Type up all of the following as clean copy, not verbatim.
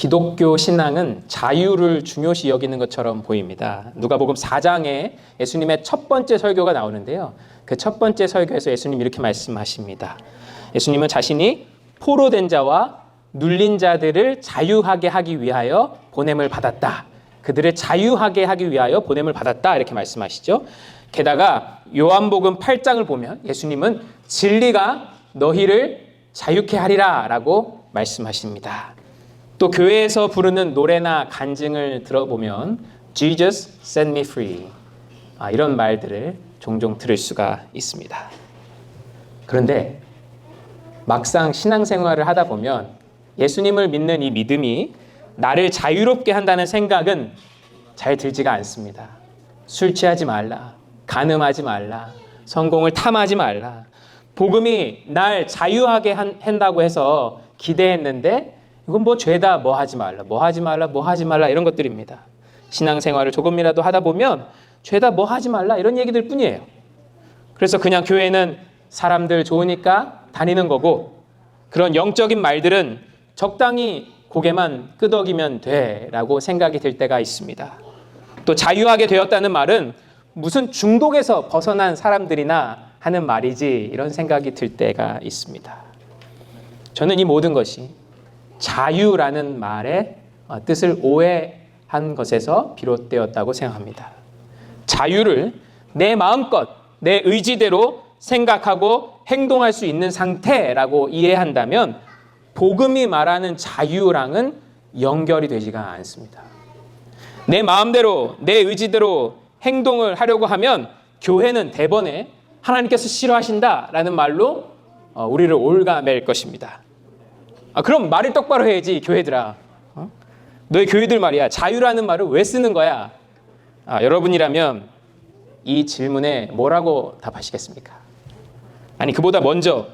기독교 신앙은 자유를 중요시 여기는 것처럼 보입니다. 누가복음 4장에 예수님의 첫 번째 설교가 나오는데요. 그 첫 번째 설교에서 예수님 이렇게 말씀하십니다. 예수님은 자신이 포로된 자와 눌린 자들을 자유하게 하기 위하여 보냄을 받았다. 그들을 자유하게 하기 위하여 보냄을 받았다. 이렇게 말씀하시죠. 게다가 요한복음 8장을 보면 예수님은 진리가 너희를 자유케 하리라 라고 말씀하십니다. 또 교회에서 부르는 노래나 간증을 들어보면 Jesus set me free 이런 말들을 종종 들을 수가 있습니다. 그런데 막상 신앙생활을 하다 보면 예수님을 믿는 이 믿음이 나를 자유롭게 한다는 생각은 잘 들지가 않습니다. 술 취하지 말라, 간음하지 말라, 성공을 탐하지 말라. 복음이 날 자유하게 한다고 해서 기대했는데 이건 뭐 죄다, 뭐 하지 말라 이런 것들입니다. 신앙생활을 조금이라도 하다 보면 죄다 뭐 하지 말라 이런 얘기들 뿐이에요. 그래서 그냥 교회는 사람들 좋으니까 다니는 거고 그런 영적인 말들은 적당히 고개만 끄덕이면 돼라고 생각이 들 때가 있습니다. 또 자유하게 되었다는 말은 무슨 중독에서 벗어난 사람들이나 하는 말이지 이런 생각이 들 때가 있습니다. 저는 이 모든 것이 자유라는 말의 뜻을 오해한 것에서 비롯되었다고 생각합니다. 자유를 내 마음껏, 내 의지대로 생각하고 행동할 수 있는 상태라고 이해한다면 복음이 말하는 자유랑은 연결이 되지가 않습니다. 내 마음대로, 내 의지대로 행동을 하려고 하면 교회는 대번에 하나님께서 싫어하신다라는 말로 우리를 올가맬 것입니다. 그럼 말을 똑바로 해야지 교회들아. 너희 교회들 말이야. 자유라는 말을 왜 쓰는 거야? 여러분이라면 이 질문에 뭐라고 답하시겠습니까? 아니 그보다 먼저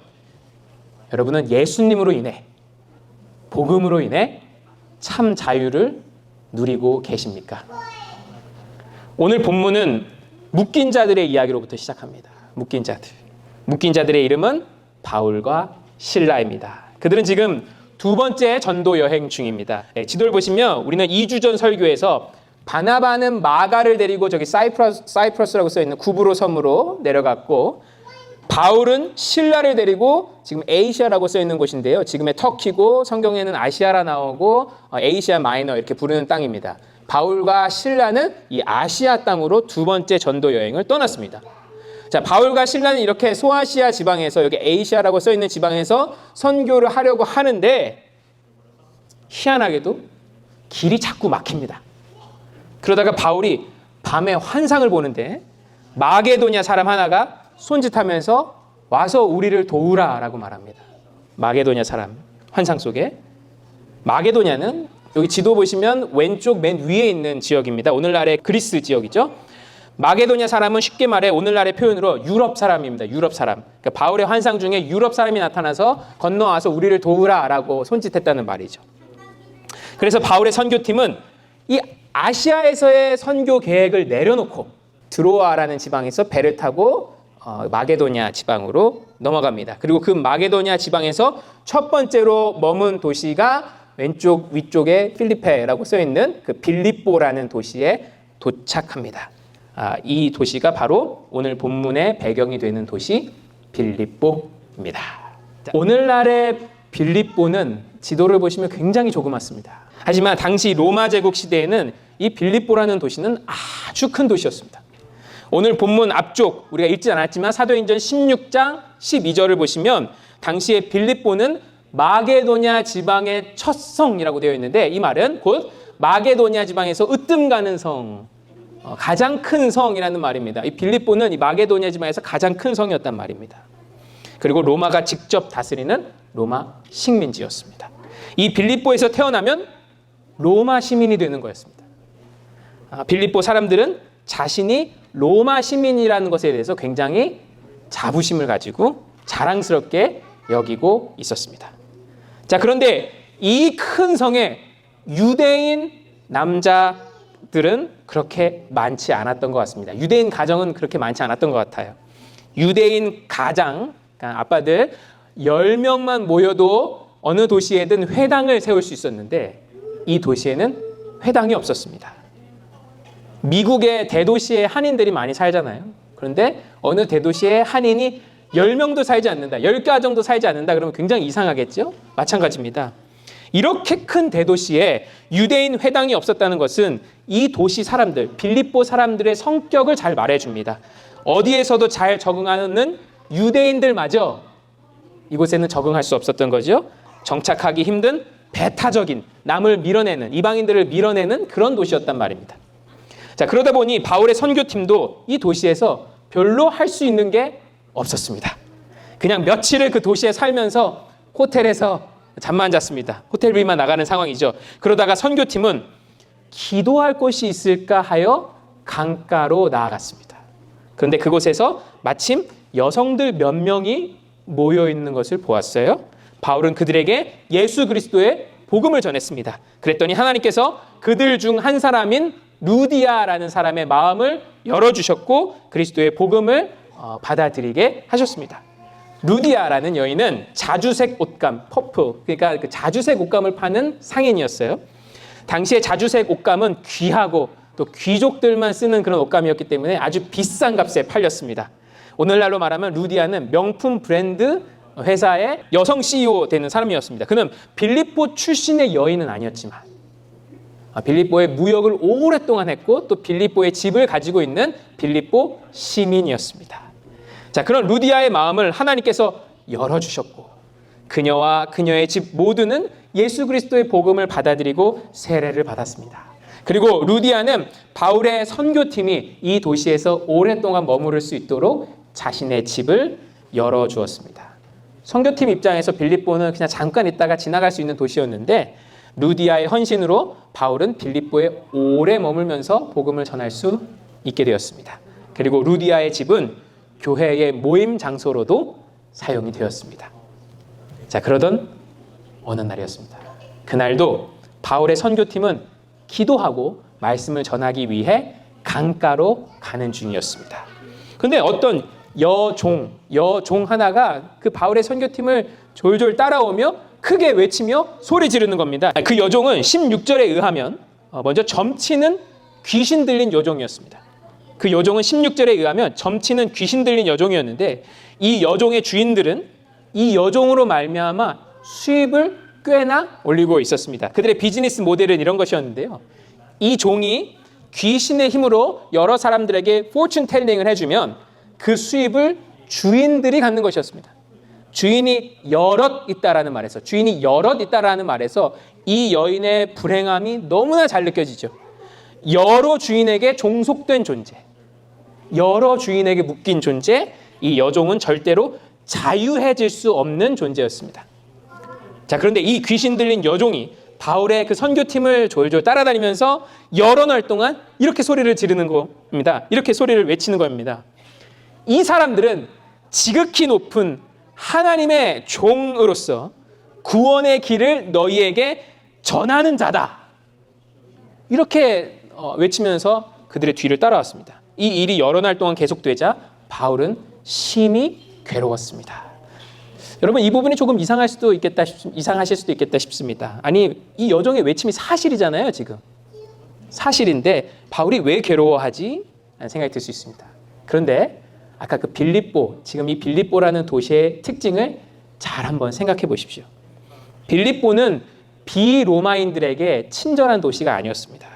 여러분은 예수님으로 인해 복음으로 인해 참 자유를 누리고 계십니까? 오늘 본문은 묶인 자들의 이야기로부터 시작합니다. 묶인 자들의 이름은 바울과 실라입니다. 그들은 지금 두 번째 전도 여행 중입니다. 지도를 보시면 우리는 2주 전 설교에서 바나바는 마가를 데리고 저기 사이프러스라고 써있는 구브로 섬으로 내려갔고 바울은 실라를 데리고 지금 에이시아라고 써있는 곳인데요. 지금의 터키고 성경에는 아시아라 나오고 에이시아 마이너 이렇게 부르는 땅입니다. 바울과 실라는 이 아시아 땅으로 두 번째 전도 여행을 떠났습니다. 자, 바울과 실라는 이렇게 소아시아 지방에서 여기 에이시아라고 써있는 지방에서 선교를 하려고 하는데 희한하게도 길이 자꾸 막힙니다. 그러다가 바울이 밤에 환상을 보는데 마게도냐 사람 하나가 손짓하면서 와서 우리를 도우라라고 말합니다. 마게도냐 사람 환상 속에 마게도냐는 여기 지도 보시면 왼쪽 맨 위에 있는 지역입니다. 오늘날의 그리스 지역이죠. 마게도냐 사람은 쉽게 말해 오늘날의 표현으로 유럽 사람입니다. 유럽 사람. 그러니까 바울의 환상 중에 유럽 사람이 나타나서 건너와서 우리를 도우라라고 손짓했다는 말이죠. 그래서 바울의 선교팀은 이 아시아에서의 선교 계획을 내려놓고 드로아라는 지방에서 배를 타고 마게도냐 지방으로 넘어갑니다. 그리고 그 마게도냐 지방에서 첫 번째로 머문 도시가 왼쪽 위쪽에 필리페라고 써있는 그 빌립보라는 도시에 도착합니다. 이 도시가 바로 오늘 본문의 배경이 되는 도시 빌립보입니다. 오늘날의 빌립보는 지도를 보시면 굉장히 조그맣습니다. 하지만 당시 로마 제국 시대에는 이 빌립보라는 도시는 아주 큰 도시였습니다. 오늘 본문 앞쪽 우리가 읽지 않았지만 사도행전 16장 12절을 보시면 당시에 빌립보는 마게도냐 지방의 첫 성이라고 되어 있는데 이 말은 곧 마게도냐 지방에서 으뜸 가는 성, 가장 큰 성이라는 말입니다. 이 빌립보는 이 마게도냐 지방에서 가장 큰 성이었단 말입니다. 그리고 로마가 직접 다스리는 로마 식민지였습니다. 이 빌립보에서 태어나면 로마 시민이 되는 거였습니다. 빌립보 사람들은 자신이 로마 시민이라는 것에 대해서 굉장히 자부심을 가지고 자랑스럽게 여기고 있었습니다. 자, 그런데 이 큰 성에 유대인 남자들은 그렇게 많지 않았던 것 같습니다. 유대인 가정은 그렇게 많지 않았던 것 같아요. 유대인 가장, 그러니까 아빠들 10명만 모여도 어느 도시에든 회당을 세울 수 있었는데 이 도시에는 회당이 없었습니다. 미국의 대도시에 한인들이 많이 살잖아요. 그런데 어느 대도시에 한인이 10명도 살지 않는다, 10가정도 살지 않는다 그러면 굉장히 이상하겠죠? 마찬가지입니다. 이렇게 큰 대도시에 유대인 회당이 없었다는 것은 이 도시 사람들, 빌립보 사람들의 성격을 잘 말해줍니다. 어디에서도 잘 적응하는 유대인들마저 이곳에는 적응할 수 없었던 거죠. 정착하기 힘든 배타적인, 남을 밀어내는, 이방인들을 밀어내는 그런 도시였단 말입니다. 자, 그러다 보니 바울의 선교팀도 이 도시에서 별로 할 수 있는 게 없었습니다. 그냥 며칠을 그 도시에 살면서 호텔에서 잠만 잤습니다. 호텔비만 나가는 상황이죠. 그러다가 선교팀은 기도할 곳이 있을까 하여 강가로 나아갔습니다. 그런데 그곳에서 마침 여성들 몇 명이 모여 있는 것을 보았어요. 바울은 그들에게 예수 그리스도의 복음을 전했습니다. 그랬더니 하나님께서 그들 중 한 사람인 루디아라는 사람의 마음을 열어주셨고 그리스도의 복음을 받아들이게 하셨습니다. 루디아라는 여인은 자주색 옷감, 퍼프, 그러니까 그 자주색 옷감을 파는 상인이었어요. 당시에 자주색 옷감은 귀하고 또 귀족들만 쓰는 그런 옷감이었기 때문에 아주 비싼 값에 팔렸습니다. 오늘날로 말하면 루디아는 명품 브랜드 회사의 여성 CEO 되는 사람이었습니다. 그는 빌립보 출신의 여인은 아니었지만 빌립보에 무역을 오랫동안 했고 또 빌립보의 집을 가지고 있는 빌립보 시민이었습니다. 자, 그런 루디아의 마음을 하나님께서 열어주셨고 그녀와 그녀의 집 모두는 예수 그리스도의 복음을 받아들이고 세례를 받았습니다. 그리고 루디아는 바울의 선교팀이 이 도시에서 오랫동안 머무를 수 있도록 자신의 집을 열어주었습니다. 선교팀 입장에서 빌립보는 그냥 잠깐 있다가 지나갈 수 있는 도시였는데 루디아의 헌신으로 바울은 빌립보에 오래 머물면서 복음을 전할 수 있게 되었습니다. 그리고 루디아의 집은 교회의 모임 장소로도 사용이 되었습니다. 자, 그러던 어느 날이었습니다. 그날도 바울의 선교팀은 기도하고 말씀을 전하기 위해 강가로 가는 중이었습니다. 그런데 어떤 여종 하나가 그 바울의 선교팀을 졸졸 따라오며 크게 외치며 소리 지르는 겁니다. 그 여종은 16절에 의하면 먼저 점치는 귀신 들린 여종이었습니다. 그 여종은 16절에 의하면 점치는 귀신 들린 여종이었는데 이 여종의 주인들은 이 여종으로 말미암아 수입을 꽤나 올리고 있었습니다. 그들의 비즈니스 모델은 이런 것이었는데요. 이 종이 귀신의 힘으로 여러 사람들에게 포춘 텔링을 해주면 그 수입을 주인들이 갖는 것이었습니다. 주인이 여럿 있다라는 말에서 이 여인의 불행함이 너무나 잘 느껴지죠. 여러 주인에게 종속된 존재, 여러 주인에게 묶인 존재, 이 여종은 절대로 자유해질 수 없는 존재였습니다. 자, 그런데 이 귀신 들린 여종이 바울의 그 선교팀을 졸졸 따라다니면서 여러 날 동안 이렇게 소리를 지르는 겁니다. 이렇게 소리를 외치는 겁니다. 이 사람들은 지극히 높은 하나님의 종으로서 구원의 길을 너희에게 전하는 자다. 이렇게 외치면서 그들의 뒤를 따라왔습니다. 이 일이 여러 날 동안 계속되자 바울은 심히 괴로웠습니다. 여러분, 이 부분이 조금 이상하실 수도 있겠다 싶습니다. 아니, 이 여종의 외침이 사실이잖아요, 지금. 사실인데 바울이 왜 괴로워하지? 라는 생각이 들 수 있습니다. 그런데 아까 그 빌립보, 지금 이 빌립보라는 도시의 특징을 잘 한번 생각해 보십시오. 빌립보는 비로마인들에게 친절한 도시가 아니었습니다.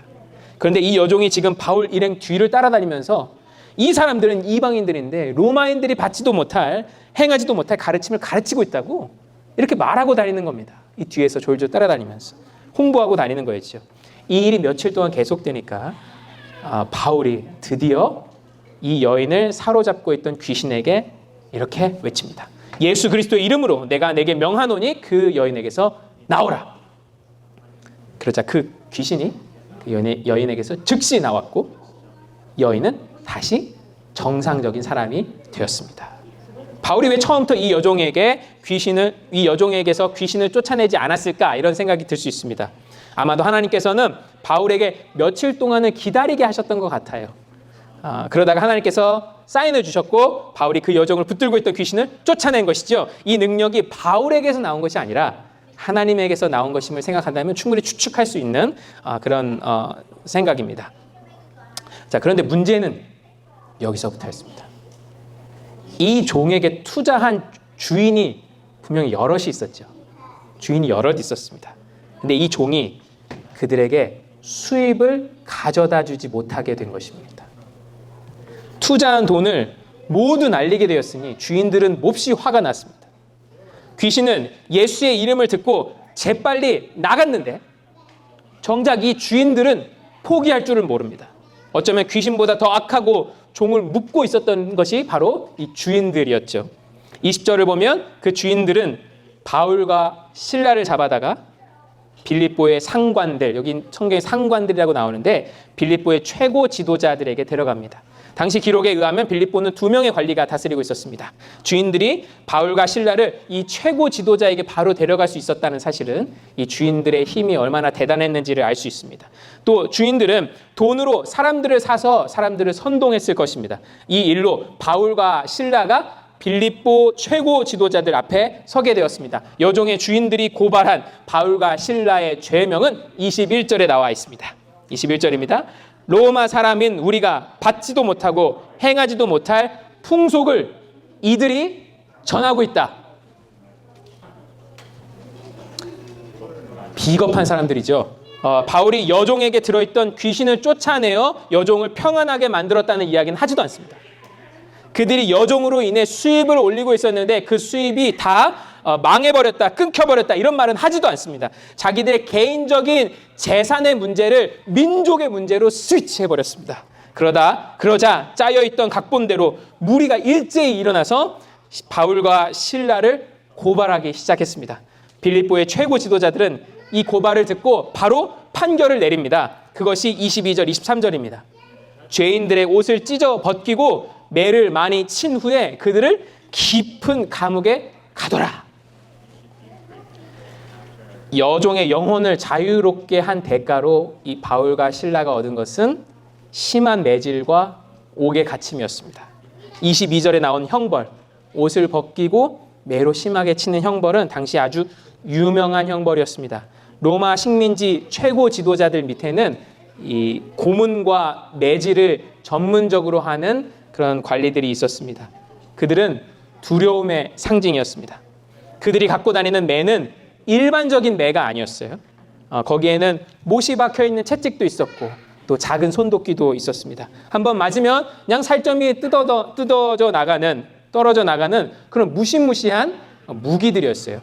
그런데 이 여종이 지금 바울 일행 뒤를 따라다니면서 이 사람들은 이방인들인데 로마인들이 받지도 못할, 행하지도 못할 가르침을 가르치고 있다고 이렇게 말하고 다니는 겁니다. 이 뒤에서 졸졸 따라다니면서 홍보하고 다니는 거였죠. 이 일이 며칠 동안 계속되니까 바울이 드디어 이 여인을 사로잡고 있던 귀신에게 이렇게 외칩니다. 예수 그리스도의 이름으로 내가 내게 명하노니 그 여인에게서 나오라. 그러자 그 귀신이 그 여인에게서 즉시 나왔고 여인은 다시 정상적인 사람이 되었습니다. 바울이 왜 처음부터 이 여종에게서 귀신을 쫓아내지 않았을까 이런 생각이 들 수 있습니다. 아마도 하나님께서는 바울에게 며칠 동안을 기다리게 하셨던 것 같아요. 그러다가 하나님께서 사인을 주셨고 바울이 그 여종을 붙들고 있던 귀신을 쫓아낸 것이죠. 이 능력이 바울에게서 나온 것이 아니라 하나님에게서 나온 것임을 생각한다면 충분히 추측할 수 있는 그런 생각입니다. 자, 그런데 문제는 여기서부터였습니다. 이 종에게 투자한 주인이 분명히 여럿이 있었죠. 주인이 여럿 있었습니다. 근데 이 종이 그들에게 수입을 가져다 주지 못하게 된 것입니다. 투자한 돈을 모두 날리게 되었으니 주인들은 몹시 화가 났습니다. 귀신은 예수의 이름을 듣고 재빨리 나갔는데 정작 이 주인들은 포기할 줄을 모릅니다. 어쩌면 귀신보다 더 악하고 종을 묶고 있었던 것이 바로 이 주인들이었죠. 20절을 보면 그 주인들은 바울과 실라를 잡아다가 빌립보의 상관들, 여기 성경에 상관들이라고 나오는데 빌립보의 최고 지도자들에게 데려갑니다. 당시 기록에 의하면 빌립보는 2명의 관리가 다스리고 있었습니다. 주인들이 바울과 실라를 이 최고 지도자에게 바로 데려갈 수 있었다는 사실은 이 주인들의 힘이 얼마나 대단했는지를 알 수 있습니다. 또 주인들은 돈으로 사람들을 사서 사람들을 선동했을 것입니다. 이 일로 바울과 실라가 빌립보 최고 지도자들 앞에 서게 되었습니다. 여종의 주인들이 고발한 바울과 실라의 죄명은 21절에 나와 있습니다. 21절입니다. 로마 사람인 우리가 받지도 못하고 행하지도 못할 풍속을 이들이 전하고 있다. 비겁한 사람들이죠. 바울이 여종에게 들어있던 귀신을 쫓아내어 여종을 평안하게 만들었다는 이야기는 하지도 않습니다. 그들이 여종으로 인해 수입을 올리고 있었는데 그 수입이 다 망해버렸다, 끊겨버렸다 이런 말은 하지도 않습니다. 자기들의 개인적인 재산의 문제를 민족의 문제로 스위치해버렸습니다. 그러자 짜여있던 각본대로 무리가 일제히 일어나서 바울과 실라를 고발하기 시작했습니다. 빌립보의 최고 지도자들은 이 고발을 듣고 바로 판결을 내립니다. 그것이 22절, 23절입니다. 죄인들의 옷을 찢어 벗기고 매를 많이 친 후에 그들을 깊은 감옥에 가둬라. 여종의 영혼을 자유롭게 한 대가로 이 바울과 실라가 얻은 것은 심한 매질과 옥의 갇힘이었습니다. 22절에 나온 형벌, 옷을 벗기고 매로 심하게 치는 형벌은 당시 아주 유명한 형벌이었습니다. 로마 식민지 최고 지도자들 밑에는 이 고문과 매질을 전문적으로 하는 그런 관리들이 있었습니다. 그들은 두려움의 상징이었습니다. 그들이 갖고 다니는 매는 일반적인 매가 아니었어요. 거기에는 못이 박혀 있는 채찍도 있었고 또 작은 손도끼도 있었습니다. 한번 맞으면 그냥 살점이 떨어져 나가는 그런 무시무시한 무기들이었어요.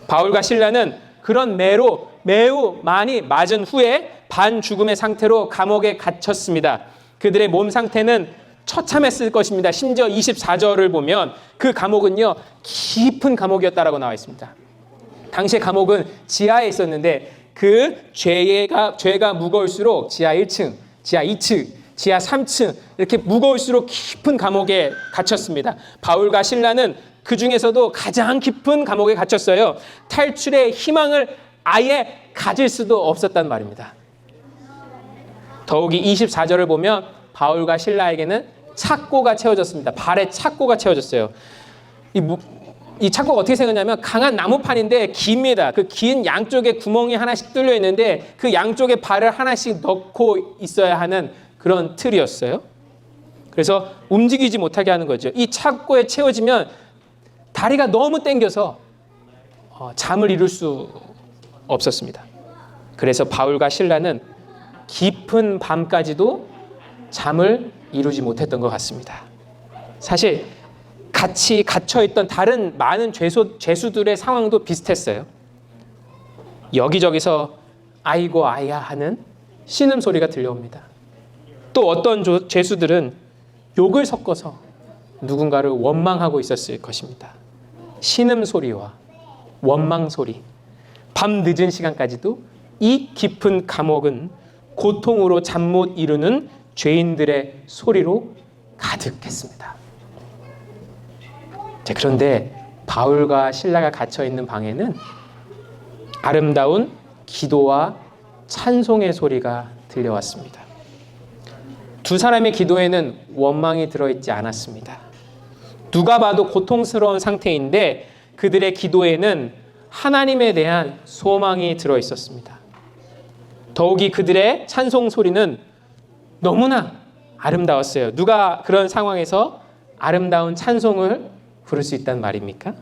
바울과 실라는 그런 매로 매우 많이 맞은 후에 반죽음의 상태로 감옥에 갇혔습니다. 그들의 몸 상태는 처참했을 것입니다. 심지어 24절을 보면 그 감옥은요 깊은 감옥이었다라고 나와 있습니다. 당시의 감옥은 지하에 있었는데 그 죄가 무거울수록 지하 1층, 지하 2층, 지하 3층 이렇게 무거울수록 깊은 감옥에 갇혔습니다. 바울과 실라는 그 중에서도 가장 깊은 감옥에 갇혔어요. 탈출의 희망을 아예 가질 수도 없었단 말입니다. 더욱이 24절을 보면 바울과 실라에게는 착고가 채워졌습니다. 발에 착고가 채워졌어요. 이 착고가 어떻게 생겼냐면 강한 나무판인데 깁니다. 그 긴 양쪽에 구멍이 하나씩 뚫려 있는데 그 양쪽에 발을 하나씩 넣고 있어야 하는 그런 틀이었어요. 그래서 움직이지 못하게 하는 거죠. 이 착고에 채워지면 다리가 너무 땡겨서 잠을 이룰 수 없었습니다. 그래서 바울과 실라는 깊은 밤까지도 잠을 이루지 못했던 것 같습니다. 사실 같이 갇혀있던 다른 많은 죄수들의 상황도 비슷했어요. 여기저기서 아이고 아야 하는 신음소리가 들려옵니다. 또 어떤 죄수들은 욕을 섞어서 누군가를 원망하고 있었을 것입니다. 신음소리와 원망소리, 밤 늦은 시간까지도 이 깊은 감옥은 고통으로 잠 못 이루는 죄인들의 소리로 가득했습니다. 그런데 바울과 실라가 갇혀있는 방에는 아름다운 기도와 찬송의 소리가 들려왔습니다. 두 사람의 기도에는 원망이 들어있지 않았습니다. 누가 봐도 고통스러운 상태인데 그들의 기도에는 하나님에 대한 소망이 들어 있었습니다. 더욱이 그들의 찬송 소리는 너무나 아름다웠어요. 누가 그런 상황에서 아름다운 찬송을 부를 수 있단 말입니까?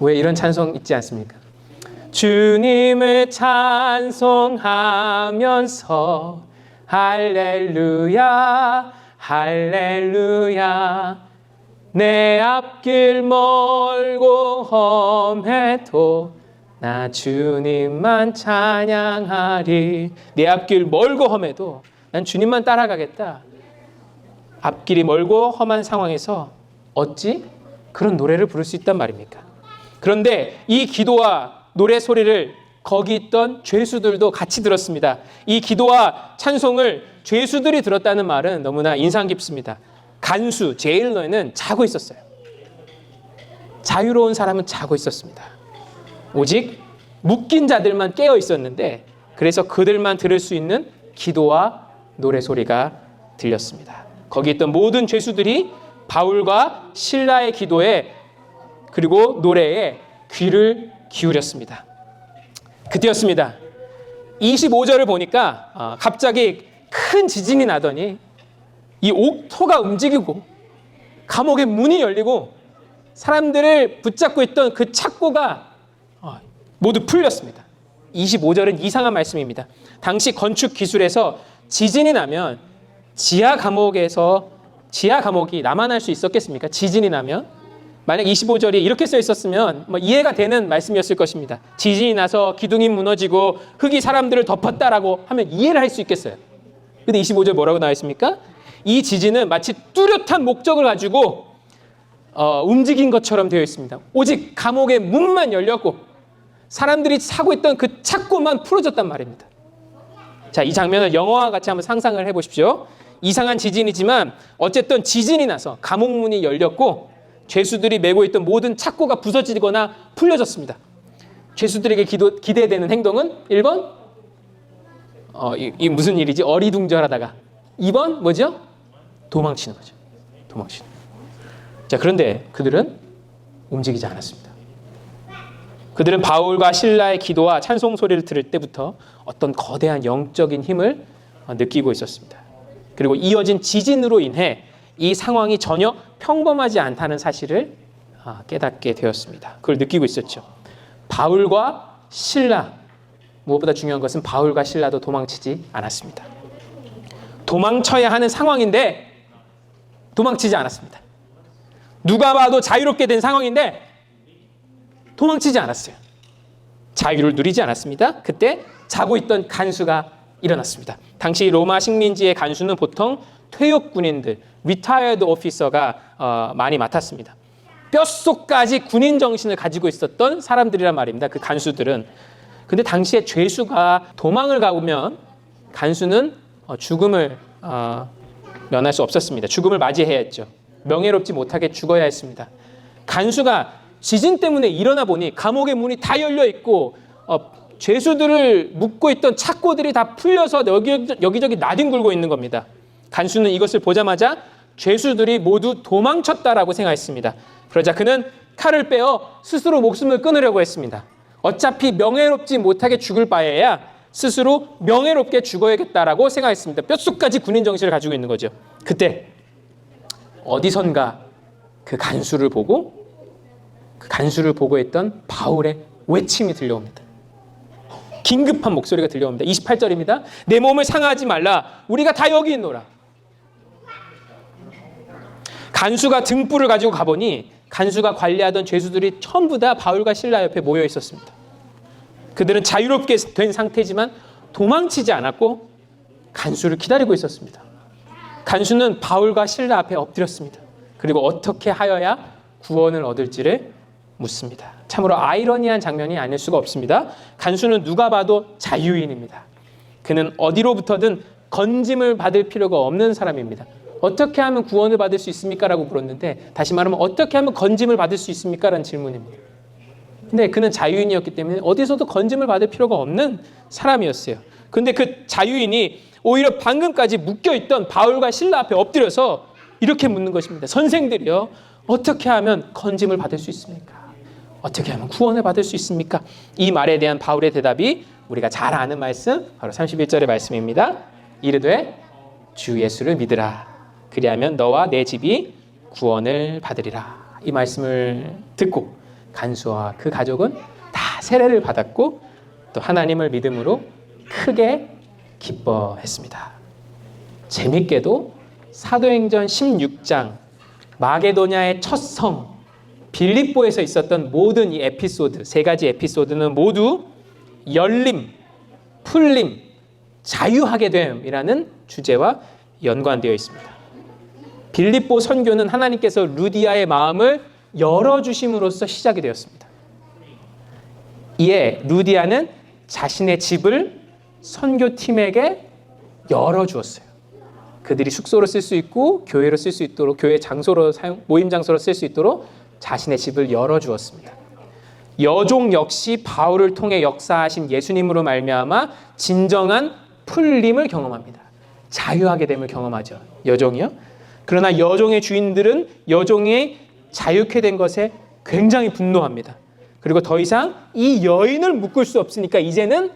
왜 이런 찬송 있지 않습니까? 주님을 찬송하면서 할렐루야 할렐루야 내 앞길 멀고 험해도 나 주님만 찬양하리. 내 앞길 멀고 험해도 난 주님만 따라가겠다. 앞길이 멀고 험한 상황에서 어찌 그런 노래를 부를 수 있단 말입니까? 그런데 이 기도와 노래 소리를 거기 있던 죄수들도 같이 들었습니다. 이 기도와 찬송을 죄수들이 들었다는 말은 너무나 인상 깊습니다. 간수, 제일러는 자고 있었어요. 자유로운 사람은 자고 있었습니다. 오직 묶인 자들만 깨어 있었는데 그래서 그들만 들을 수 있는 기도와 노래 소리가 들렸습니다. 거기 있던 모든 죄수들이 바울과 실라의 기도에 그리고 노래에 귀를 기울였습니다. 그때였습니다. 25절을 보니까 갑자기 큰 지진이 나더니 이 옥토가 움직이고 감옥의 문이 열리고 사람들을 붙잡고 있던 그 착고가 모두 풀렸습니다. 25절은 이상한 말씀입니다. 당시 건축 기술에서 지진이 나면 지하 감옥이 남아날 수 있었겠습니까? 지진이 나면 만약 25절이 이렇게 써 있었으면 이해가 되는 말씀이었을 것입니다. 지진이 나서 기둥이 무너지고 흙이 사람들을 덮었다라고 하면 이해를 할 수 있겠어요. 근데 25절 뭐라고 나와 있습니까? 이 지진은 마치 뚜렷한 목적을 가지고 움직인 것처럼 되어 있습니다. 오직 감옥의 문만 열렸고 사람들이 사고 있던 그 착고만 풀어졌단 말입니다. 자, 이 장면을 영화와 같이 한번 상상을 해보십시오. 이상한 지진이지만 어쨌든 지진이 나서 감옥 문이 열렸고 죄수들이 메고 있던 모든 착고가 부서지거나 풀려졌습니다. 죄수들에게 기대되는 행동은 1번 이 무슨 일이지? 어리둥절하다가 2번 뭐죠? 도망치는 거죠. 도망치는. 자, 그런데 그들은 움직이지 않았습니다. 그들은 바울과 실라의 기도와 찬송 소리를 들을 때부터 어떤 거대한 영적인 힘을 느끼고 있었습니다. 그리고 이어진 지진으로 인해 이 상황이 전혀 평범하지 않다는 사실을 깨닫게 되었습니다. 그걸 느끼고 있었죠. 바울과 실라, 무엇보다 중요한 것은 바울과 실라도 도망치지 않았습니다. 도망쳐야 하는 상황인데 도망치지 않았습니다. 누가 봐도 자유롭게 된 상황인데 도망치지 않았어요. 자유를 누리지 않았습니다. 그때 자고 있던 간수가 일어났습니다. 당시 로마 식민지의 간수는 보통 퇴역 군인들, retired officer가 많이 맡았습니다. 뼛속까지 군인 정신을 가지고 있었던 사람들이란 말입니다. 그 간수들은. 근데 당시에 죄수가 도망을 가면 간수는 죽음을 면할 수 없었습니다. 죽음을 맞이해야 했죠. 명예롭지 못하게 죽어야 했습니다. 간수가 지진 때문에 일어나 보니 감옥의 문이 다 열려 있고 죄수들을 묶고 있던 착고들이 다 풀려서 여기저기 나뒹굴고 있는 겁니다. 간수는 이것을 보자마자 죄수들이 모두 도망쳤다라고 생각했습니다. 그러자 그는 칼을 빼어 스스로 목숨을 끊으려고 했습니다. 어차피 명예롭지 못하게 죽을 바에야 스스로 명예롭게 죽어야겠다라고 생각했습니다. 뼛속까지 군인 정신을 가지고 있는 거죠. 그때 어디선가 그 간수를 보고 있던 바울의 외침이 들려옵니다. 긴급한 목소리가 들려옵니다. 28절입니다. 내 몸을 상하지 말라. 우리가 다 여기 있노라. 간수가 등불을 가지고 가보니 간수가 관리하던 죄수들이 전부 다 바울과 실라 옆에 모여 있었습니다. 그들은 자유롭게 된 상태지만 도망치지 않았고 간수를 기다리고 있었습니다. 간수는 바울과 실라 앞에 엎드렸습니다. 그리고 어떻게 하여야 구원을 얻을지를 묻습니다. 참으로 아이러니한 장면이 아닐 수가 없습니다. 간수는 누가 봐도 자유인입니다. 그는 어디로부터든 건짐을 받을 필요가 없는 사람입니다. 어떻게 하면 구원을 받을 수 있습니까? 라고 물었는데 다시 말하면 어떻게 하면 건짐을 받을 수 있습니까? 라는 질문입니다. 근데 그는 자유인이었기 때문에 어디서도 건짐을 받을 필요가 없는 사람이었어요. 근데 그 자유인이 오히려 방금까지 묶여있던 바울과 실라 앞에 엎드려서 이렇게 묻는 것입니다. 선생들이요, 어떻게 하면 건짐을 받을 수 있습니까? 어떻게 하면 구원을 받을 수 있습니까? 이 말에 대한 바울의 대답이 우리가 잘 아는 말씀, 바로 31절의 말씀입니다. 이르되 주 예수를 믿으라. 그리하면 너와 내 집이 구원을 받으리라. 이 말씀을 듣고 간수와 그 가족은 다 세례를 받았고 또 하나님을 믿음으로 크게 기뻐했습니다. 재밌게도 사도행전 16장 마게도냐의 첫 성 빌립보에서 있었던 모든 이 에피소드, 세 가지 에피소드는 모두 열림, 풀림, 자유하게 됨이라는 주제와 연관되어 있습니다. 빌립보 선교는 하나님께서 루디아의 마음을 열어주심으로써 시작이 되었습니다. 이에 루디아는 자신의 집을 선교팀에게 열어주었어요. 그들이 숙소로 쓸 수 있고 교회로 쓸 수 있도록, 교회 장소로 모임 장소로 쓸 수 있도록 자신의 집을 열어주었습니다. 여종 역시 바울을 통해 역사하신 예수님으로 말미암아 진정한 풀림을 경험합니다. 자유하게 됨을 경험하죠. 여종이요. 그러나 여종의 주인들은 여종이 자유케 된 것에 굉장히 분노합니다. 그리고 더 이상 이 여인을 묶을 수 없으니까 이제는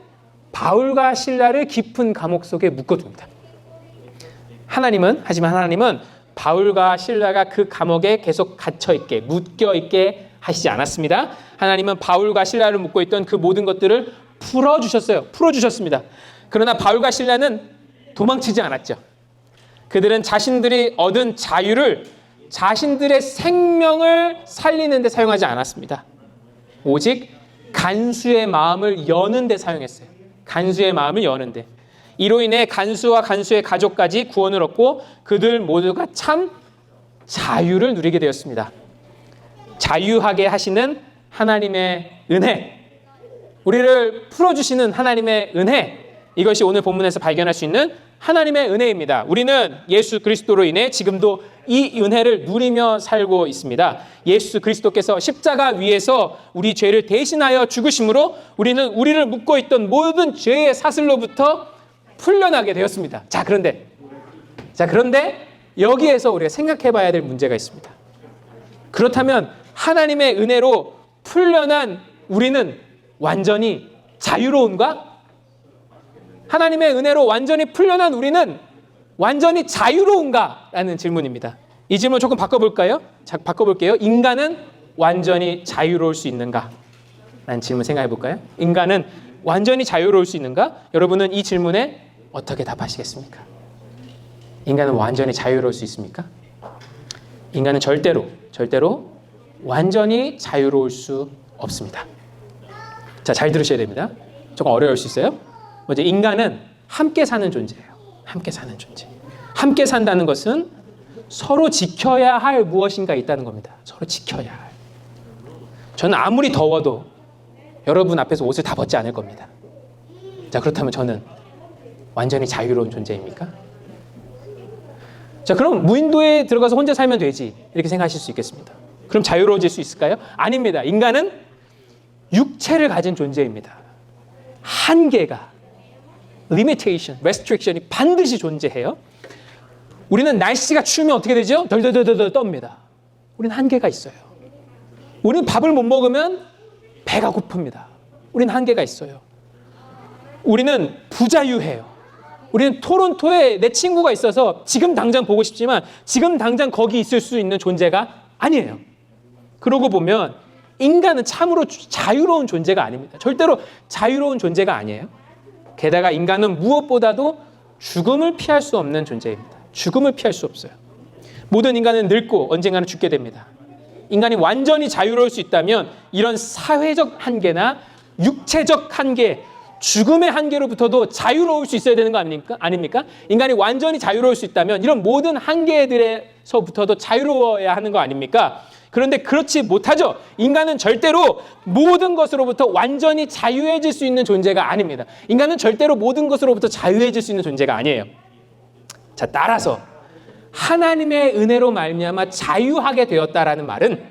바울과 실라를 깊은 감옥 속에 묶어둡니다. 하지만 하나님은 바울과 실라가 그 감옥에 계속 갇혀있게, 묶여있게 하시지 않았습니다. 하나님은 바울과 실라를 묶고 있던 그 모든 것들을 풀어주셨습니다. 그러나 바울과 실라는 도망치지 않았죠. 그들은 자신들이 얻은 자유를 자신들의 생명을 살리는 데 사용하지 않았습니다. 오직 간수의 마음을 여는 데 사용했어요. 간수의 마음을 여는 데. 이로 인해 간수와 간수의 가족까지 구원을 얻고 그들 모두가 참 자유를 누리게 되었습니다. 자유하게 하시는 하나님의 은혜, 우리를 풀어주시는 하나님의 은혜, 이것이 오늘 본문에서 발견할 수 있는 하나님의 은혜입니다. 우리는 예수 그리스도로 인해 지금도 이 은혜를 누리며 살고 있습니다. 예수 그리스도께서 십자가 위에서 우리 죄를 대신하여 죽으심으로 우리는 우리를 묶고 있던 모든 죄의 사슬로부터 풀려나게 되었습니다. 자, 그런데 여기에서 우리가 생각해 봐야 될 문제가 있습니다. 그렇다면 하나님의 은혜로 풀려난 우리는 완전히 자유로운가? 하나님의 은혜로 완전히 풀려난 우리는 완전히 자유로운가? 라는 질문입니다. 이 질문 조금 바꿔볼까요? 자, 바꿔볼게요. 인간은 완전히 자유로울 수 있는가? 라는 질문 생각해 볼까요? 인간은 완전히 자유로울 수 있는가? 여러분은 이 질문에 어떻게 답하시겠습니까? 인간은 완전히 자유로울 수 있습니까? 인간은 절대로 완전히 자유로울 수 없습니다. 자, 잘 들으셔야 됩니다. 조금 어려울 수 있어요. 먼저 인간은 함께 사는 존재예요. 함께 사는 존재. 함께 산다는 것은 서로 지켜야 할 무엇인가 있다는 겁니다. 서로 지켜야 할. 저는 아무리 더워도 여러분 앞에서 옷을 다 벗지 않을 겁니다. 자, 그렇다면 저는 완전히 자유로운 존재입니까? 자, 그럼 무인도에 들어가서 혼자 살면 되지, 이렇게 생각하실 수 있겠습니다. 그럼 자유로워질 수 있을까요? 아닙니다. 인간은 육체를 가진 존재입니다. 한계가, limitation, restriction이 반드시 존재해요. 우리는 날씨가 추우면 어떻게 되죠? 덜덜덜덜 떱니다. 우리는 한계가 있어요. 우리는 밥을 못 먹으면 배가 고픕니다. 우리는 한계가 있어요. 우리는 부자유해요. 우리는 토론토에 내 친구가 있어서 지금 당장 보고 싶지만 지금 당장 거기 있을 수 있는 존재가 아니에요. 그러고 보면 인간은 참으로 자유로운 존재가 아닙니다. 절대로 자유로운 존재가 아니에요. 게다가 인간은 무엇보다도 죽음을 피할 수 없는 존재입니다. 죽음을 피할 수 없어요. 모든 인간은 늙고 언젠가는 죽게 됩니다. 인간이 완전히 자유로울 수 있다면 이런 사회적 한계나 육체적 한계, 죽음의 한계로부터도 자유로울 수 있어야 되는 거 아닙니까? 인간이 완전히 자유로울 수 있다면 이런 모든 한계들에서부터도 자유로워야 하는 거 아닙니까? 그런데 그렇지 못하죠. 인간은 절대로 모든 것으로부터 완전히 자유해질 수 있는 존재가 아닙니다. 인간은 절대로 모든 것으로부터 자유해질 수 있는 존재가 아니에요. 자, 따라서 하나님의 은혜로 말미암아 자유하게 되었다라는 말은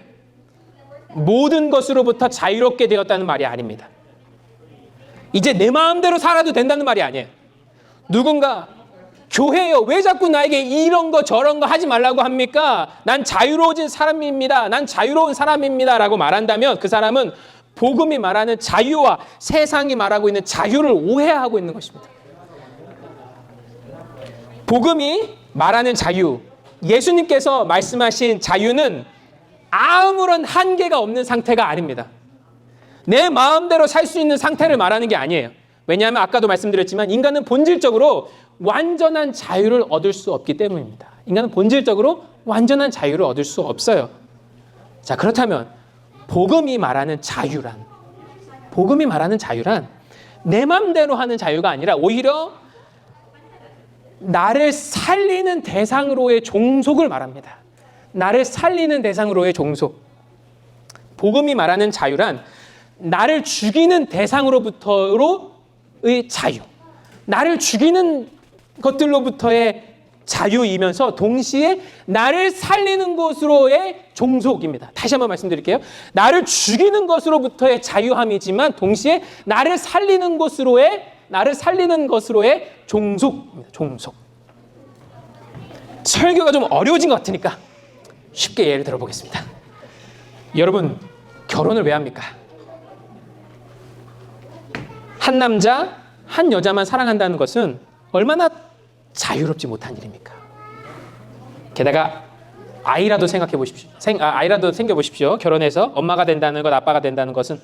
모든 것으로부터 자유롭게 되었다는 말이 아닙니다. 이제 내 마음대로 살아도 된다는 말이 아니에요. 누군가 교회요, 왜 자꾸 나에게 이런 거 저런 거 하지 말라고 합니까? 난 자유로워진 사람입니다. 난 자유로운 사람입니다. 라고 말한다면 그 사람은 복음이 말하는 자유와 세상이 말하고 있는 자유를 오해하고 있는 것입니다. 복음이 말하는 자유, 예수님께서 말씀하신 자유는 아무런 한계가 없는 상태가 아닙니다. 내 마음대로 살 수 있는 상태를 말하는 게 아니에요. 왜냐하면 아까도 말씀드렸지만 인간은 본질적으로 완전한 자유를 얻을 수 없기 때문입니다. 인간은 본질적으로 완전한 자유를 얻을 수 없어요. 자, 그렇다면 복음이 말하는 자유란 내 마음대로 하는 자유가 아니라 오히려 나를 살리는 대상으로의 종속을 말합니다. 나를 살리는 대상으로의 종속. 복음이 말하는 자유란 나를 죽이는 대상으로부터의 자유. 나를 죽이는 것들로부터의 자유이면서 동시에 나를 살리는 것으로의 종속입니다. 다시 한번 말씀드릴게요. 나를 죽이는 것으로부터의 자유함이지만 동시에 나를 살리는 것으로의 종속입니다. 종속. 설교가 좀 어려워진 것 같으니까 쉽게 예를 들어보겠습니다. 여러분, 결혼을 왜 합니까? 한 남자, 한 여자만 사랑한다는 것은 얼마나 자유롭지 못한 일입니까? 게다가 아이라도 생각해 보십시오. 아이라도 생겨 보십시오. 결혼해서 엄마가 된다는 것, 아빠가 된다는 것은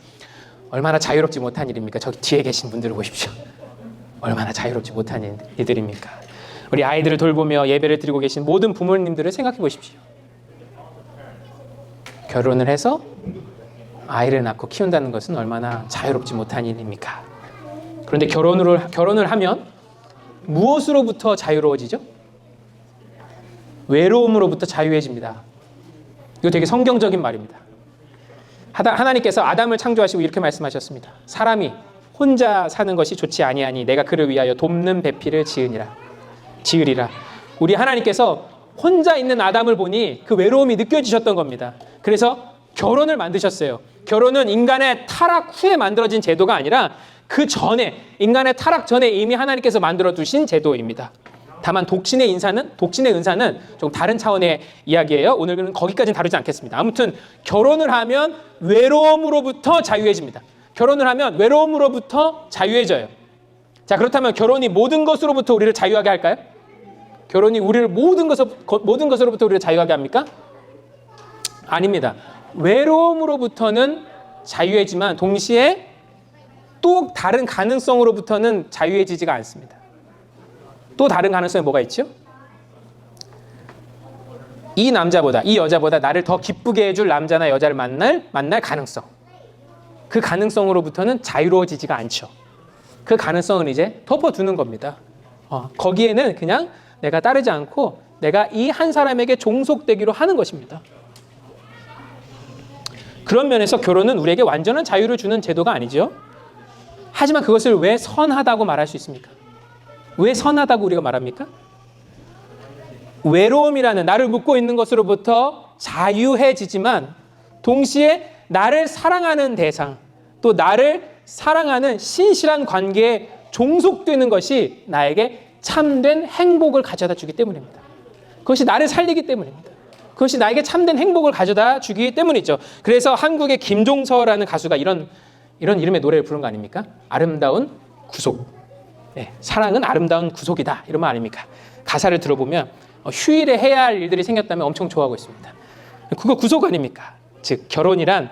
얼마나 자유롭지 못한 일입니까? 저기 뒤에 계신 분들을 보십시오. 얼마나 자유롭지 못한 일들입니까? 우리 아이들을 돌보며 예배를 드리고 계신 모든 부모님들을 생각해 보십시오. 결혼을 해서 아이를 낳고 키운다는 것은 얼마나 자유롭지 못한 일입니까? 그런데 결혼을 하면 무엇으로부터 자유로워지죠? 외로움으로부터 자유해집니다. 이거 되게 성경적인 말입니다. 하나님께서 아담을 창조하시고 이렇게 말씀하셨습니다. 사람이 혼자 사는 것이 좋지 아니하니 내가 그를 위하여 돕는 배필을 지으리라. 우리 하나님께서 혼자 있는 아담을 보니 그 외로움이 느껴지셨던 겁니다. 그래서 결혼을 만드셨어요. 결혼은 인간의 타락 후에 만들어진 제도가 아니라 그 전에, 인간의 타락 전에 이미 하나님께서 만들어 두신 제도입니다. 다만 독신의 은사는 좀 다른 차원의 이야기예요. 오늘은 거기까지는 다루지 않겠습니다. 아무튼 결혼을 하면 외로움으로부터 자유해집니다. 결혼을 하면 외로움으로부터 자유해져요. 자, 그렇다면 결혼이 모든 것으로부터 우리를 자유하게 할까요? 결혼이 우리를 모든 것으로부터 우리를 자유하게 합니까? 아닙니다. 외로움으로부터는 자유해지만 동시에 또 다른 가능성으로부터는 자유해지지가 않습니다. 또 다른 가능성이 뭐가 있죠? 이 남자보다, 이 여자보다 나를 더 기쁘게 해줄 남자나 여자를 만날 가능성. 그 가능성으로부터는 자유로워지지가 않죠. 그 가능성은 이제 덮어두는 겁니다. 거기에는 그냥 내가 따르지 않고 내가 이 한 사람에게 종속되기로 하는 것입니다. 그런 면에서 결혼은 우리에게 완전한 자유를 주는 제도가 아니죠. 하지만 그것을 왜 선하다고 말할 수 있습니까? 왜 선하다고 우리가 말합니까? 외로움이라는 나를 묶고 있는 것으로부터 자유해지지만 동시에 나를 사랑하는 대상, 또 나를 사랑하는 신실한 관계에 종속되는 것이 나에게 참된 행복을 가져다 주기 때문입니다. 그것이 나를 살리기 때문입니다. 그것이 나에게 참된 행복을 가져다 주기 때문이죠. 그래서 한국의 김종서라는 가수가 이런 이름의 노래를 부른 거 아닙니까? 아름다운 구속. 네, 사랑은 아름다운 구속이다. 이런 말 아닙니까? 가사를 들어보면 휴일에 해야 할 일들이 생겼다면 엄청 좋아하고 있습니다. 그거 구속 아닙니까? 즉 결혼이란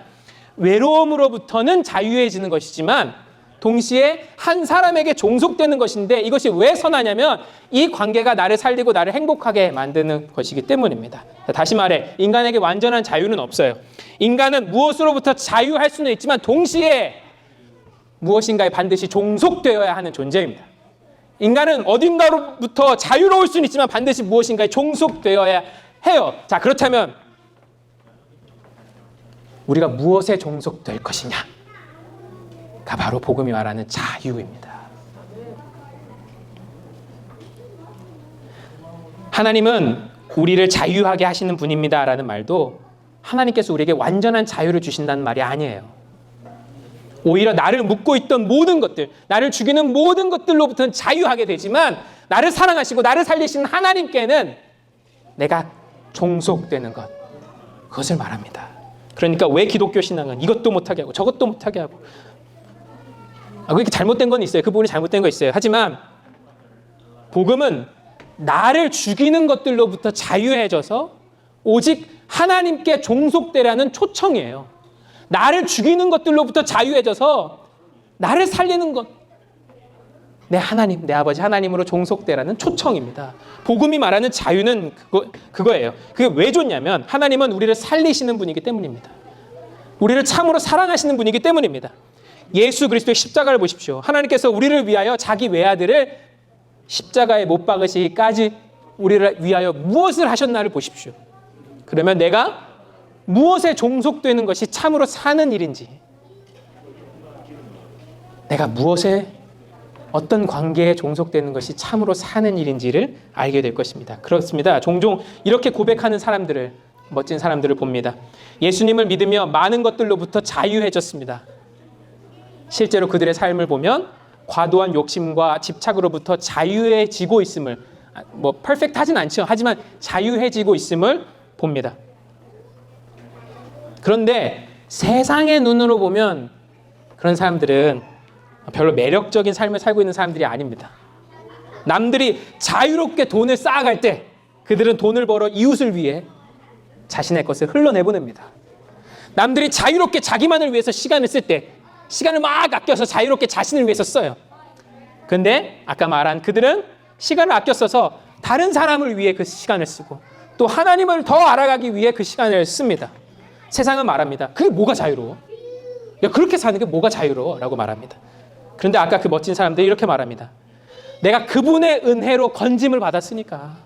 외로움으로부터는 자유해지는 것이지만 동시에 한 사람에게 종속되는 것인데 이것이 왜 선하냐면 이 관계가 나를 살리고 나를 행복하게 만드는 것이기 때문입니다. 다시 말해 인간에게 완전한 자유는 없어요. 인간은 무엇으로부터 자유할 수는 있지만 동시에 무엇인가에 반드시 종속되어야 하는 존재입니다. 인간은 어딘가로부터 자유로울 수는 있지만 반드시 무엇인가에 종속되어야 해요. 자, 그렇다면 우리가 무엇에 종속될 것이냐가 바로 복음이 말하는 자유입니다. 하나님은 우리를 자유하게 하시는 분입니다라는 말도 하나님께서 우리에게 완전한 자유를 주신다는 말이 아니에요. 오히려 나를 묶고 있던 모든 것들, 나를 죽이는 모든 것들로부터는 자유하게 되지만 나를 사랑하시고 나를 살리시는 하나님께는 내가 종속되는 것, 그것을 말합니다. 그러니까 왜 기독교 신앙은 이것도 못하게 하고 저것도 못하게 하고, 그렇게 잘못된 건 있어요. 그 부분이 잘못된 거 있어요. 하지만 복음은 나를 죽이는 것들로부터 자유해져서 오직 하나님께 종속되라는 초청이에요. 나를 죽이는 것들로부터 자유해져서 나를 살리는 것, 내 하나님, 내 아버지 하나님으로 종속되라는 초청입니다. 복음이 말하는 자유는 그거예요. 그게 왜 좋냐면 하나님은 우리를 살리시는 분이기 때문입니다. 우리를 참으로 사랑하시는 분이기 때문입니다. 예수 그리스도의 십자가를 보십시오. 하나님께서 우리를 위하여 자기 외아들을 십자가에 못 박으시기까지 우리를 위하여 무엇을 하셨나를 보십시오. 그러면 내가 무엇에 종속되는 것이 참으로 사는 일인지, 내가 무엇에 어떤 관계에 종속되는 것이 참으로 사는 일인지를 알게 될 것입니다. 그렇습니다. 종종 이렇게 고백하는 사람들을, 멋진 사람들을 봅니다. 예수님을 믿으며 많은 것들로부터 자유해졌습니다. 실제로 그들의 삶을 보면 과도한 욕심과 집착으로부터 자유해지고 있음을, 퍼펙트하진 않죠. 하지만 자유해지고 있음을 봅니다. 그런데 세상의 눈으로 보면 그런 사람들은 별로 매력적인 삶을 살고 있는 사람들이 아닙니다. 남들이 자유롭게 돈을 쌓아갈 때 그들은 돈을 벌어 이웃을 위해 자신의 것을 흘러내보냅니다. 남들이 자유롭게 자기만을 위해서 시간을 쓸 때 시간을 막 아껴서 자유롭게 자신을 위해서 써요. 그런데 아까 말한 그들은 시간을 아껴 써서 다른 사람을 위해 그 시간을 쓰고 또 하나님을 더 알아가기 위해 그 시간을 씁니다. 세상은 말합니다. 그게 뭐가 자유로워? 야, 그렇게 사는 게 뭐가 자유로워? 라고 말합니다. 그런데 아까 그 멋진 사람들이 이렇게 말합니다. 내가 그분의 은혜로 건짐을 받았으니까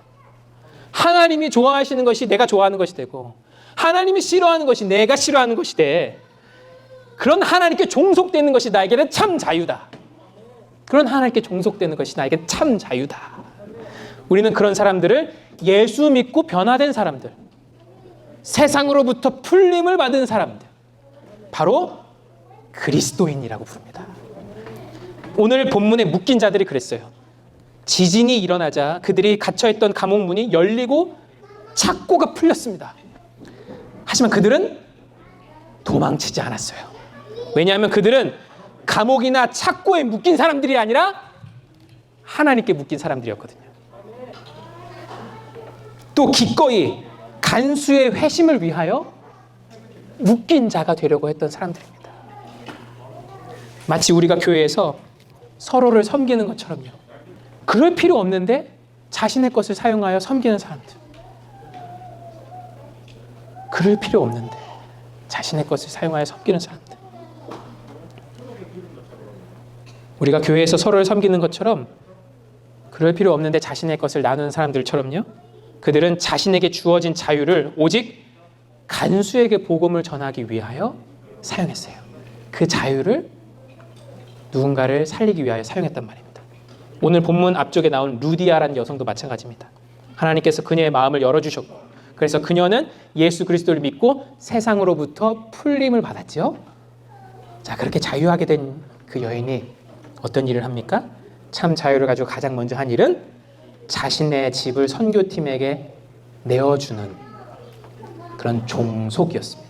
하나님이 좋아하시는 것이 내가 좋아하는 것이 되고 하나님이 싫어하는 것이 내가 싫어하는 것이 돼. 그런 하나님께 종속되는 것이 나에게는 참 자유다. 그런 하나님께 종속되는 것이 나에게 참 자유다. 우리는 그런 사람들을 예수 믿고 변화된 사람들, 세상으로부터 풀림을 받은 사람들, 바로 그리스도인이라고 부릅니다. 오늘 본문에 묶인 자들이 그랬어요. 지진이 일어나자 그들이 갇혀있던 감옥 문이 열리고 착고가 풀렸습니다. 하지만 그들은 도망치지 않았어요. 왜냐하면 그들은 감옥이나 착고에 묶인 사람들이 아니라 하나님께 묶인 사람들이었거든요. 또 기꺼이 간수의 회심을 위하여 묶인 자가 되려고 했던 사람들입니다. 마치 우리가 교회에서 서로를 섬기는 것처럼요. 그럴 필요 없는데 자신의 것을 사용하여 섬기는 사람들. 그럴 필요 없는데 자신의 것을 사용하여 섬기는 사람들. 우리가 교회에서 서로를 섬기는 것처럼 그럴 필요 없는데 자신의 것을 나누는 사람들처럼요. 그들은 자신에게 주어진 자유를 오직 간수에게 복음을 전하기 위하여 사용했어요. 그 자유를 누군가를 살리기 위하여 사용했단 말입니다. 오늘 본문 앞쪽에 나온 루디아라는 여성도 마찬가지입니다. 하나님께서 그녀의 마음을 열어주셨고 그래서 그녀는 예수 그리스도를 믿고 세상으로부터 풀림을 받았죠. 자, 그렇게 자유하게 된 그 여인이 어떤 일을 합니까? 참 자유를 가지고 가장 먼저 한 일은 자신의 집을 선교팀에게 내어주는 그런 종속이었습니다.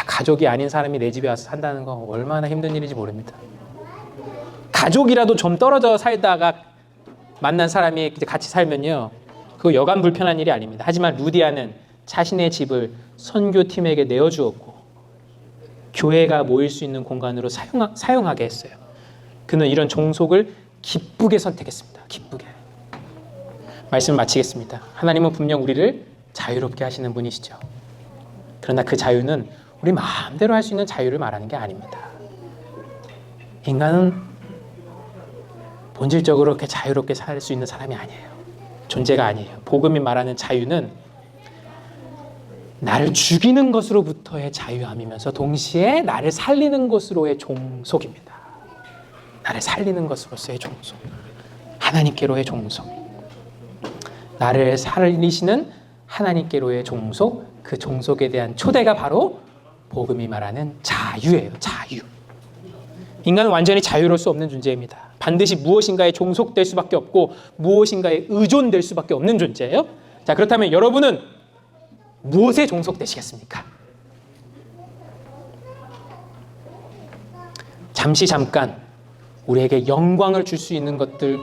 가족이 아닌 사람이 내 집에 와서 산다는 거 얼마나 힘든 일인지 모릅니다. 가족이라도 좀 떨어져 살다가 만난 사람이 같이 살면요, 그거 여간 불편한 일이 아닙니다. 하지만 루디아는 자신의 집을 선교팀에게 내어주었고 교회가 모일 수 있는 공간으로 사용하게 했어요. 그는 이런 종속을 기쁘게 선택했습니다. 기쁘게. 말씀을 마치겠습니다. 하나님은 분명 우리를 자유롭게 하시는 분이시죠. 그러나 그 자유는 우리 마음대로 할 수 있는 자유를 말하는 게 아닙니다. 인간은 본질적으로 그렇게 자유롭게 살 수 있는 사람이 아니에요. 존재가 아니에요. 복음이 말하는 자유는 나를 죽이는 것으로부터의 자유함이면서 동시에 나를 살리는 것으로의 종속입니다. 나를 살리는 것으로서의 종속. 하나님께로의 종속. 나를 살리시는 하나님께로의 종속. 그 종속에 대한 초대가 바로 복음이 말하는 자유예요. 자유. 인간은 완전히 자유로울 수 없는 존재입니다. 반드시 무엇인가에 종속될 수밖에 없고 무엇인가에 의존될 수밖에 없는 존재예요. 자, 그렇다면 여러분은 무엇에 종속되시겠습니까? 잠깐 우리에게 영광을 줄 수 있는 것들,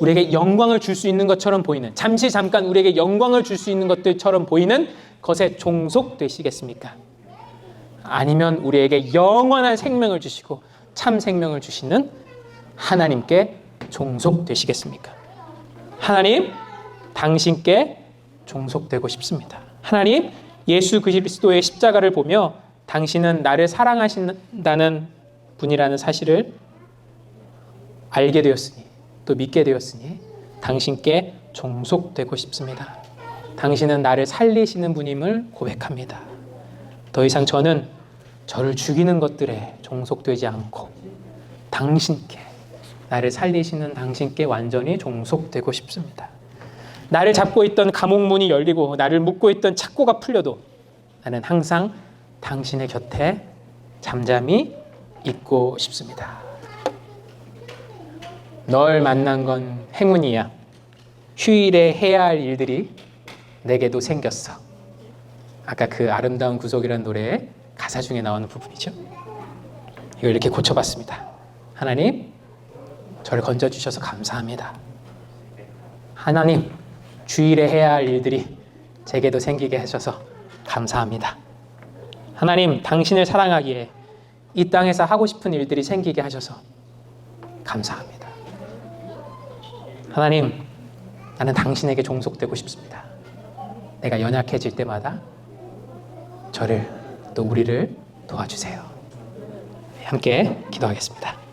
우리에게 영광을 줄 수 있는 것처럼 보이는, 잠깐 우리에게 영광을 줄 수 있는 것들처럼 보이는 것에 종속되시겠습니까? 아니면 우리에게 영원한 생명을 주시고 참 생명을 주시는 하나님께 종속되시겠습니까? 하나님, 당신께 종속되고 싶습니다. 하나님, 예수 그리스도의 십자가를 보며 당신은 나를 사랑하신다는 분이라는 사실을 알게 되었으니, 또 믿게 되었으니 당신께 종속되고 싶습니다. 당신은 나를 살리시는 분임을 고백합니다. 더 이상 저는 저를 죽이는 것들에 종속되지 않고 당신께, 나를 살리시는 당신께 완전히 종속되고 싶습니다. 나를 잡고 있던 감옥문이 열리고 나를 묶고 있던 착고가 풀려도 나는 항상 당신의 곁에 잠잠히 있고 싶습니다. 널 만난 건 행운이야. 휴일에 해야 할 일들이 내게도 생겼어. 아까 그 아름다운 구속이라는 노래의 가사 중에 나오는 부분이죠. 이걸 이렇게 고쳐봤습니다. 하나님, 저를 건져주셔서 감사합니다. 하나님, 주일에 해야 할 일들이 제게도 생기게 하셔서 감사합니다. 하나님, 당신을 사랑하기에 이 땅에서 하고 싶은 일들이 생기게 하셔서 감사합니다. 하나님, 나는 당신에게 종속되고 싶습니다. 내가 연약해질 때마다 저를, 또 우리를 도와주세요. 함께 기도하겠습니다.